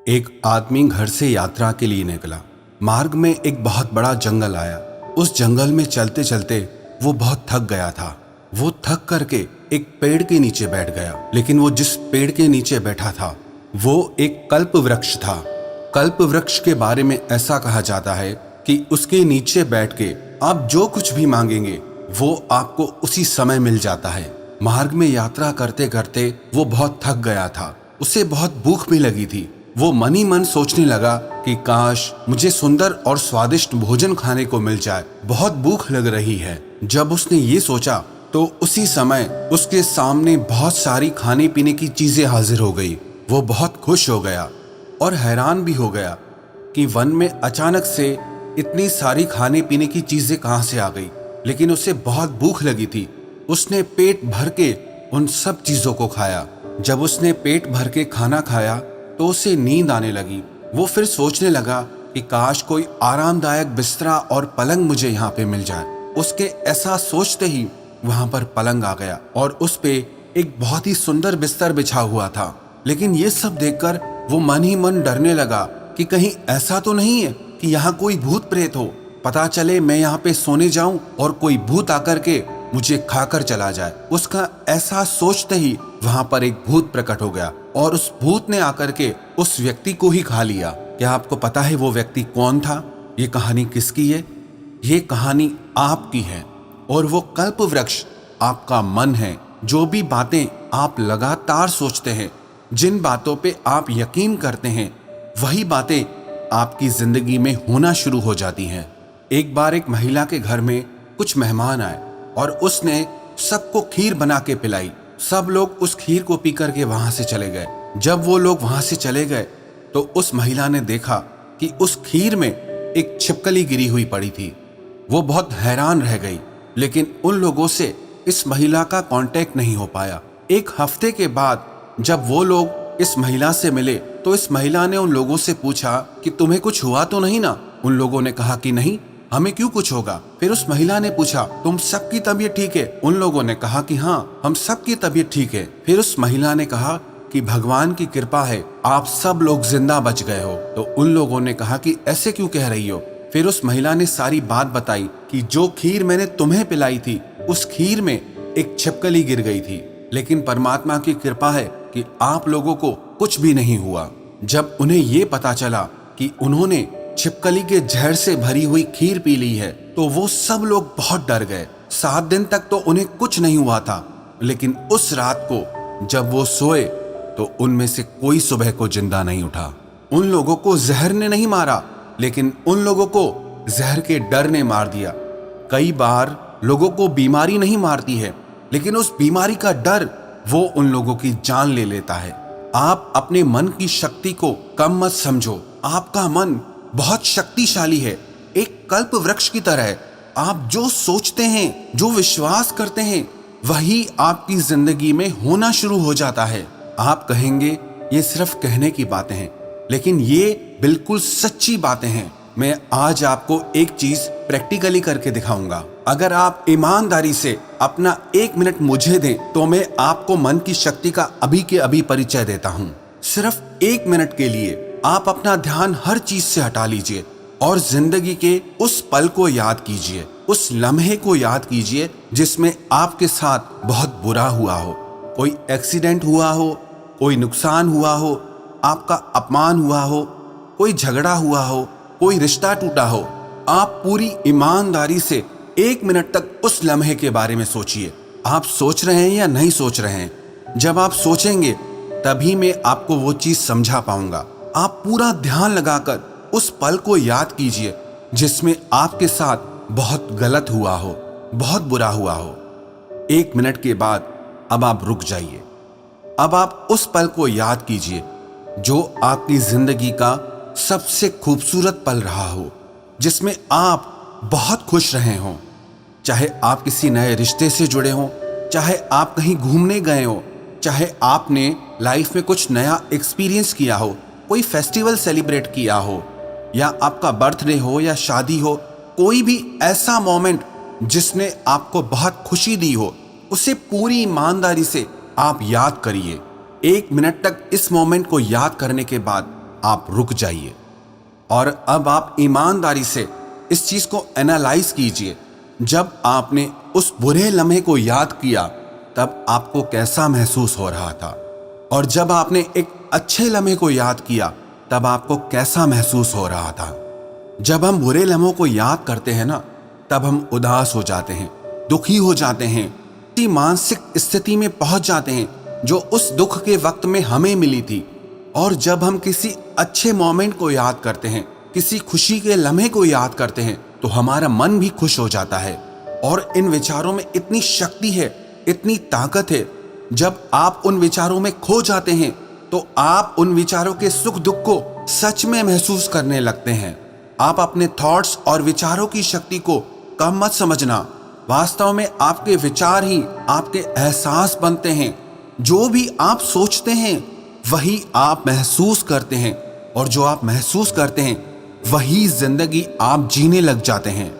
एक आदमी घर से यात्रा के लिए निकला। मार्ग में एक बहुत बड़ा जंगल आया। उस जंगल में चलते चलते वो बहुत थक गया था। वो थक करके एक पेड़ के नीचे बैठ गया, लेकिन वो जिस पेड़ के नीचे बैठा था वो एक कल्प वृक्ष था। कल्प वृक्ष के बारे में ऐसा कहा जाता है कि उसके नीचे बैठ के आप जो कुछ भी मांगेंगे वो आपको उसी समय मिल जाता है। मार्ग में यात्रा करते करते वो बहुत थक गया था। उसे बहुत भूख भी लगी थी। वो मन ही मन सोचने लगा कि काश मुझे सुंदर और स्वादिष्ट भोजन खाने को मिल जाए, बहुत भूख लग रही है। जब उसने ये सोचा तो उसी समय उसके सामने बहुत सारी खाने पीने की चीजें हाजिर हो गई। वो बहुत खुश हो गया और हैरान भी हो गया कि वन में अचानक से इतनी सारी खाने पीने की चीजें कहां से आ गई। लेकिन उसे बहुत भूख लगी थी। उसने पेट भर के उन सब चीजों को खाया। जब उसने पेट भर के खाना खाया तो उसे नींद आने लगी। वो फिर सोचने लगा कि काश कोई आरामदायक बिस्तरा और पलंग मुझे यहाँ पे मिल जाए। उसके ऐसा सोचते ही वहां पर पलंग आ गया और उस पे एक बहुत ही सुंदर बिस्तर बिछा हुआ था। लेकिन ये सब देखकर वो मन ही मन डरने लगा कि कहीं ऐसा तो नहीं है कि यहाँ कोई भूत प्रेत हो। पता चले मैं यहाँ पे सोने जाऊं और कोई भूत आकर के मुझे खाकर चला जाए। उसका ऐसा सोचते ही वहां पर एक भूत प्रकट हो गया और उस भूत ने आकर के उस व्यक्ति को ही खा लिया। क्या आपको पता है वो व्यक्ति कौन था? ये कहानी किसकी है? ये कहानी आपकी है और वो कल्प वृक्ष आपका मन है। जो भी बातें आप लगातार सोचते हैं, जिन बातों पे आप यकीन करते हैं, वही बातें आपकी जिंदगी में होना शुरू हो जाती हैं। एक बार एक महिला के घर में कुछ मेहमान आए और उसने सबको खीर बना के पिलाई। सब लोग उस खीर को पी करके वहां से चले गए। जब वो लोग वहां से चले गए तो उस महिला ने देखा कि उस खीर में एक छिपकली गिरी हुई पड़ी थी। वो बहुत हैरान रह गई, लेकिन उन लोगों से इस महिला का कांटेक्ट नहीं हो पाया। एक हफ्ते के बाद जब वो लोग इस महिला से मिले तो इस महिला ने उन लोगों से पूछा कि तुम्हें कुछ हुआ तो नहीं ना? उन लोगों ने कहा कि नहीं, हमें क्यों कुछ होगा। फिर उस महिला ने पूछा तुम सबकी तबीयत ठीक है? उन लोगों ने कहा कि हाँ, हम सबकी तबीयत ठीक है। फिर उस महिला ने कहा कि भगवान की कृपा है, आप सब लोग जिंदा बच गए हो। तो उन लोगों ने कहा कि ऐसे क्यों कह रही हो? फिर उस महिला ने सारी बात बताई कि जो खीर मैंने तुम्हें पिलाई थी उस खीर में एक छिपकली गिर गई थी, लेकिन परमात्मा की कृपा है कि आप लोगों को कुछ भी नहीं हुआ। जब उन्हें ये पता चला कि उन्होंने छिपकली के जहर से भरी हुई खीर पी ली है तो वो सब लोग बहुत डर गए। 7 दिन तक तो उन्हें कुछ नहीं हुआ था, लेकिन उस रात को जब वो सोए तो उनमें से कोई सुबह को जिंदा नहीं उठा। उन लोगों को जहर ने नहीं मारा, लेकिन उन लोगों को जहर के डर ने मार दिया। कई बार लोगों को बीमारी नहीं मारती है, लेकिन उस बीमारी का डर वो उन लोगों की जान ले लेता है। आप अपने मन की शक्ति को कम मत समझो। आपका मन बहुत शक्तिशाली है, एक कल्प वृक्ष की तरह है। आप जो सोचते हैं, जो विश्वास करते हैं, वही आपकी जिंदगी में होना शुरू हो जाता है। आप कहेंगे ये सिर्फ कहने की बातें हैं, लेकिन ये बिल्कुल सच्ची बातें हैं। मैं आज आपको एक चीज प्रैक्टिकली करके दिखाऊंगा। अगर आप ईमानदारी से अपना 1 मिनट मुझे दें तो मैं आपको मन की शक्ति का अभी के अभी परिचय देता हूं। सिर्फ 1 मिनट के लिए आप अपना ध्यान हर चीज से हटा लीजिए और जिंदगी के उस पल को याद कीजिए, उस लम्हे को याद कीजिए जिसमें आपके साथ बहुत बुरा हुआ हो। कोई एक्सीडेंट हुआ हो, कोई नुकसान हुआ हो, आपका अपमान हुआ हो, कोई झगड़ा हुआ हो, कोई रिश्ता टूटा हो। आप पूरी ईमानदारी से 1 मिनट तक उस लम्हे के बारे में सोचिए। आप सोच रहे हैं या नहीं सोच रहे हैं? जब आप सोचेंगे तभी मैं आपको वो चीज समझा पाऊंगा। आप पूरा ध्यान लगाकर उस पल को याद कीजिए जिसमें आपके साथ बहुत गलत हुआ हो, बहुत बुरा हुआ हो। 1 मिनट के बाद अब आप रुक जाइए। अब आप उस पल को याद कीजिए जो आपकी जिंदगी का सबसे खूबसूरत पल रहा हो, जिसमें आप बहुत खुश रहे हों। चाहे आप किसी नए रिश्ते से जुड़े हों, चाहे आप कहीं घूमने गए हो, चाहे आपने लाइफ में कुछ नया एक्सपीरियंस किया हो, कोई फेस्टिवल सेलिब्रेट किया हो, या आपका बर्थडे हो या शादी हो, कोई भी ऐसा मोमेंट जिसने आपको बहुत खुशी दी हो, उसे पूरी ईमानदारी से आप याद करिए। 1 मिनट तक इस मोमेंट को याद करने के बाद आप रुक जाइए और अब आप ईमानदारी से इस चीज को एनालाइज कीजिए। जब आपने उस बुरे लम्हे को याद किया तब आपको कैसा महसूस हो रहा था, और जब आपने एक अच्छे लम्हे को याद किया तब आपको कैसा महसूस हो रहा था। जब हम बुरे लम्हों को याद करते हैं ना, तब हम उदास हो जाते हैं, दुखी हो जाते हैं, इसी मानसिक स्थिति में पहुंच जाते हैं जो उस दुख के वक्त में हमें मिली थी। और जब हम किसी अच्छे मोमेंट को याद करते हैं, किसी खुशी के लम्हे को याद करते हैं, तो हमारा मन भी खुश हो जाता है। और इन विचारों में इतनी शक्ति है, इतनी ताकत है। जब आप उन विचारों में खो जाते हैं तो आप उन विचारों के सुख दुख को सच में महसूस करने लगते हैं। आप अपने थॉट्स और विचारों की शक्ति को कम मत समझना। वास्तव में आपके विचार ही आपके एहसास बनते हैं। जो भी आप सोचते हैं वही आप महसूस करते हैं, और जो आप महसूस करते हैं वही जिंदगी आप जीने लग जाते हैं।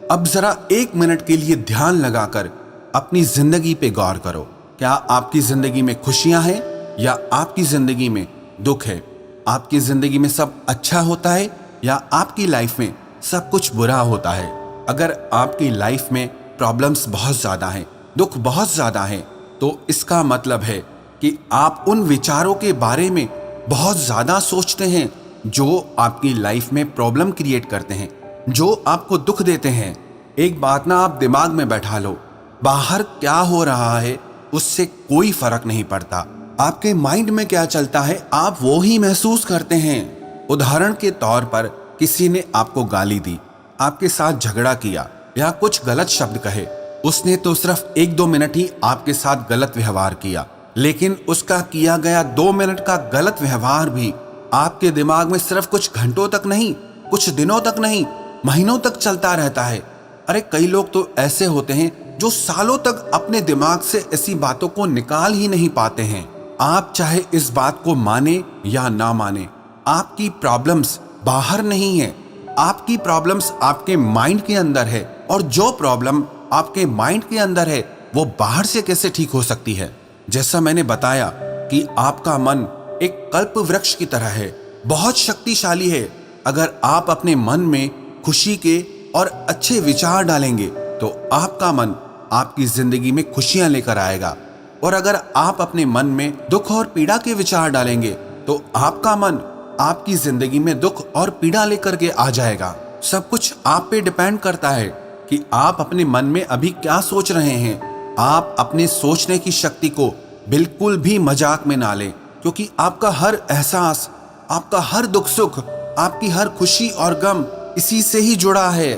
अब जरा 1 मिनट के लिए ध्यान लगाकर अपनी जिंदगी पे गौर करो। क्या आपकी जिंदगी में खुशियां हैं या आपकी जिंदगी में दुख है? आपकी जिंदगी में सब अच्छा होता है या आपकी लाइफ में सब कुछ बुरा होता है? अगर आपकी लाइफ में प्रॉब्लम्स बहुत ज्यादा हैं, दुख बहुत ज्यादा है, तो इसका मतलब है कि आप उन विचारों के बारे में बहुत ज्यादा सोचते हैं जो आपकी लाइफ में प्रॉब्लम क्रिएट करते हैं, जो आपको दुख देते हैं। एक बात ना आप दिमाग में बैठा लो, बाहर क्या हो रहा है उससे कोई फर्क नहीं पड़ता। आपके माइंड में क्या चलता है आप वो ही महसूस करते हैं। उदाहरण के तौर पर किसी ने आपको गाली दी, आपके साथ झगड़ा किया या कुछ गलत शब्द कहे। उसने तो सिर्फ 1-2 मिनट ही आपके साथ गलत व्यवहार किया, लेकिन उसका किया गया 2 मिनट का गलत व्यवहार भी आपके दिमाग में सिर्फ कुछ घंटों तक नहीं, कुछ दिनों तक नहीं, महीनों तक चलता रहता है। अरे कई लोग तो ऐसे होते हैं जो सालों तक अपने दिमाग से ऐसी बातों को निकाल ही नहीं पाते हैं। आप चाहे इस बात को माने या ना माने, आपकी प्रॉब्लम्स बाहर नहीं है, आपकी प्रॉब्लम्स आपके माइंड के अंदर है। और जो प्रॉब्लम आपके माइंड के अंदर है वो बाहर से कैसे ठीक हो सकती है? जैसा मैंने बताया कि आपका मन एक कल्प वृक्ष की तरह है, बहुत शक्तिशाली है। अगर आप अपने मन में खुशी के और अच्छे विचार डालेंगे तो आपका मन आपकी जिंदगी में खुशियां लेकर आएगा, और अगर आप अपने मन में दुख और पीड़ा के विचार डालेंगे तो आपका मन आपकी जिंदगी में दुख और पीड़ा लेकर के आ जाएगा। सब कुछ आप पे डिपेंड करता है कि आप अपने मन में अभी क्या सोच रहे हैं। आप अपने सोचने की शक्ति को बिल्कुल भी मजाक में ना लें, क्योंकि आपका हर एहसास, आपका हर दुख सुख, आपकी हर खुशी और गम इसी से ही जुड़ा है।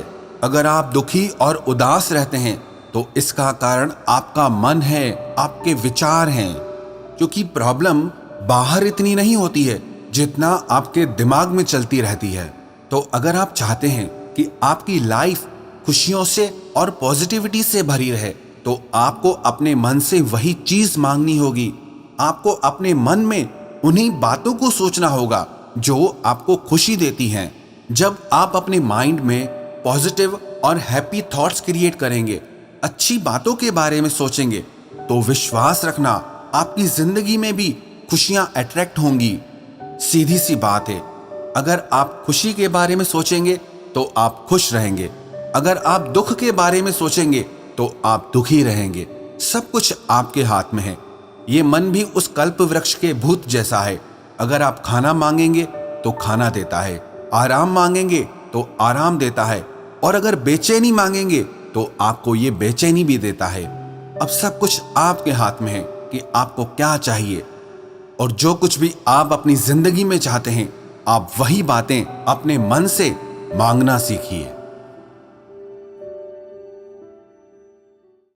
अगर आप दुखी और उदास रहते हैं तो इसका कारण आपका मन है, आपके विचार हैं। क्योंकि प्रॉब्लम बाहर इतनी नहीं होती है जितना आपके दिमाग में चलती रहती है। तो अगर आप चाहते हैं कि आपकी लाइफ खुशियों से और पॉजिटिविटी से भरी रहे तो आपको अपने मन से वही चीज मांगनी होगी। आपको अपने मन में उन्हीं बातों को सोचना होगा जो आपको खुशी देती हैं। जब आप अपने माइंड में पॉजिटिव और हैप्पी थॉट्स क्रिएट करेंगे, अच्छी बातों के बारे में सोचेंगे, तो विश्वास रखना आपकी जिंदगी में भी खुशियां अट्रैक्ट होंगी। सीधी सी बात है, अगर आप खुशी के बारे में सोचेंगे तो आप खुश रहेंगे, अगर आप दुख के बारे में सोचेंगे तो आप दुखी रहेंगे। सब कुछ आपके हाथ में है। ये मन भी उस कल्प वृक्ष के भूत जैसा है। अगर आप खाना मांगेंगे तो खाना देता है, आराम मांगेंगे तो आराम देता है, और अगर बेचैनी मांगेंगे तो आपको ये बेचैनी भी देता है। अब सब कुछ आपके हाथ में है कि आपको क्या चाहिए, और जो कुछ भी आप अपनी जिंदगी में चाहते हैं आप वही बातें अपने मन से मांगना सीखिए।